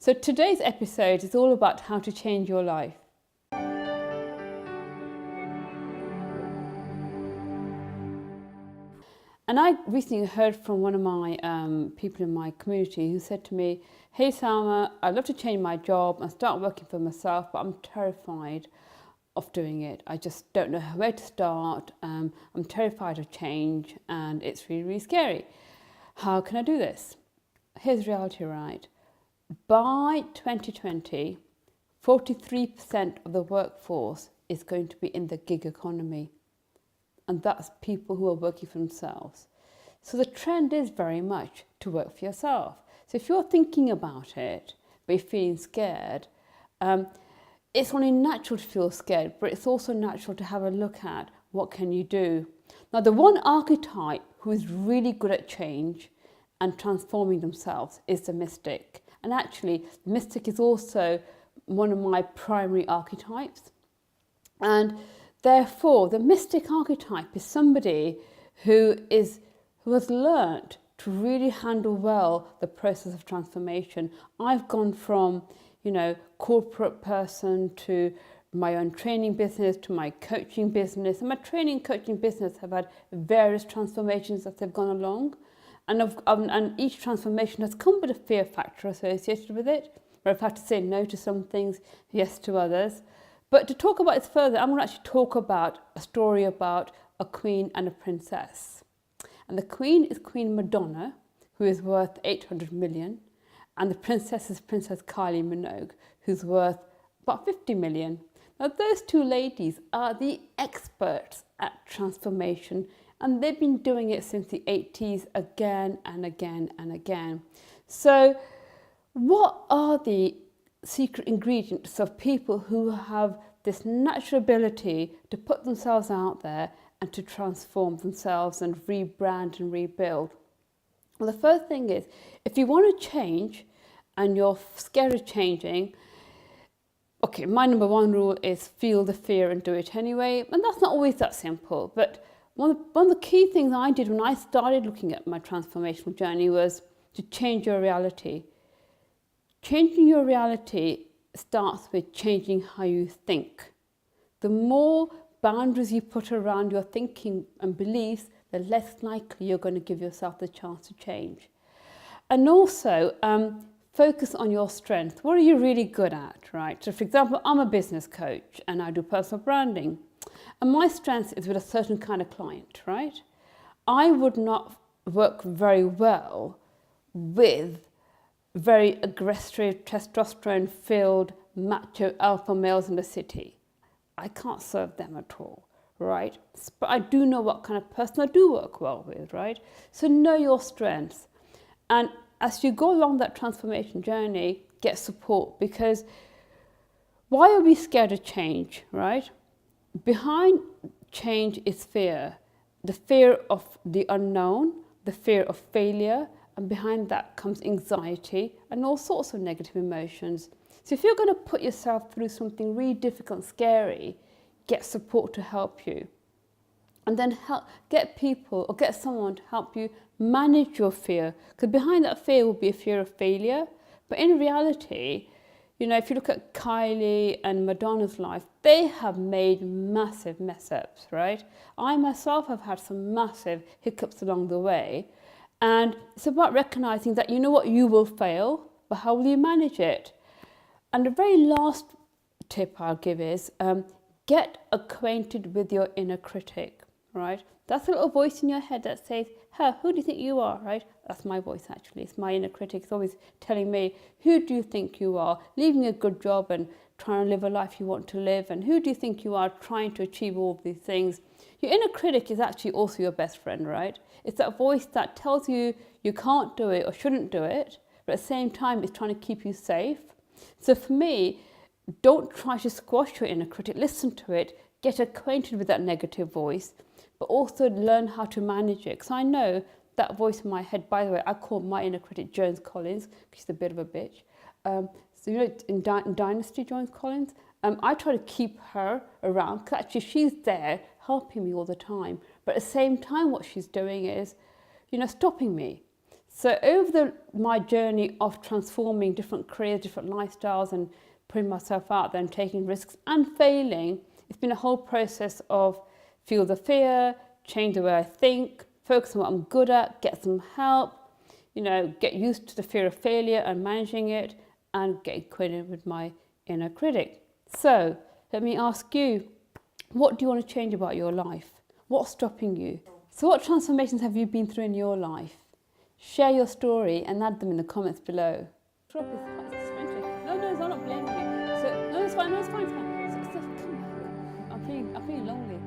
So today's episode is all about how to change your life. And I recently heard from one of my people in my community who said to me, "Hey Salma, I'd love to change my job and start working for myself, but I'm terrified of doing it. I just don't know where to start. I'm terrified of change and it's really, really scary. How can I do this?" Here's reality, right? By 2020, 43% of the workforce is going to be in the gig economy. And that's people who are working for themselves. So the trend is very much to work for yourself. So if you're thinking about it, but you're feeling scared, it's only natural to feel scared, but it's also natural to have a look at what can you do. Now, the one archetype who is really good at change and transforming themselves is the mystic. And actually, the mystic is also one of my primary archetypes. And therefore, the mystic archetype is somebody who has learnt to really handle well the process of transformation. I've gone from, corporate person to my own training business, to my coaching business. And my training and coaching business have had various transformations as they've gone along. And each transformation has come with a fear factor associated with it, where I've had to say no to some things, yes to others. But to talk about this further, I'm going to actually talk about a story about a queen and a princess. And the queen is Queen Madonna, who is worth 800 million. And the princess is Princess Kylie Minogue, who's worth about 50 million. Now, those two ladies are the experts at transformation, and they've been doing it since the 80s again and again and again. So what are the secret ingredients of people who have this natural ability to put themselves out there and to transform themselves and rebrand and rebuild? Well, the first thing is, if you want to change and you're scared of changing, okay, my number one rule is feel the fear and do it anyway. And that's not always that simple. But one of the key things I did when I started looking at my transformational journey was to change your reality. Changing your reality starts with changing how you think. The more boundaries you put around your thinking and beliefs, the less likely you're going to give yourself the chance to change. And also, focus on your strength. What are you really good at, right? So for example, I'm a business coach and I do personal branding. And my strength is with a certain kind of client, right? I would not work very well with very aggressive, testosterone-filled, macho alpha males in the city. I can't serve them at all, right? But I do know what kind of person I do work well with, right? So know your strengths. And as you go along that transformation journey, get support, because why are we scared of change, right? Behind change is fear. The fear of the unknown, the fear of failure, and behind that comes anxiety and all sorts of negative emotions. So if you're going to put yourself through something really difficult and scary, get support to help you. And then get people or get someone to help you manage your fear. Because behind that fear will be a fear of failure. But in reality, if you look at Kylie and Madonna's life, they have made massive mess ups, right? I myself have had some massive hiccups along the way. And it's about recognizing that, you will fail, but how will you manage it? And the very last tip I'll give is get acquainted with your inner critic, right? That's a little voice in your head that says, "Hey, who do you think you are?" Right? That's my voice, actually. It's my inner critic. It's always telling me, who do you think you are? Leaving a good job and trying to live a life you want to live. And who do you think you are trying to achieve all of these things? Your inner critic is actually also your best friend, right? It's that voice that tells you you can't do it or shouldn't do it, but at the same time, it's trying to keep you safe. So for me, don't try to squash your inner critic. Listen to it. Get acquainted with that negative voice, but also learn how to manage it. Because I know that voice in my head, by the way, I call my inner critic Jones Collins, because she's a bit of a bitch. So in Dynasty, Jones Collins, I try to keep her around, because actually she's there helping me all the time. But at the same time, what she's doing is, stopping me. So over my journey of transforming different careers, different lifestyles, and putting myself out there and taking risks and failing, it's been a whole process of feel the fear, change the way I think, focus on what I'm good at, get some help, get used to the fear of failure and managing it, and get acquainted with my inner critic. So let me ask you, what do you want to change about your life? What's stopping you? So what transformations have you been through in your life? Share your story and add them in the comments below. No, I'm not blaming you. So, no, it's fine, it's fine. I'm feeling lonely.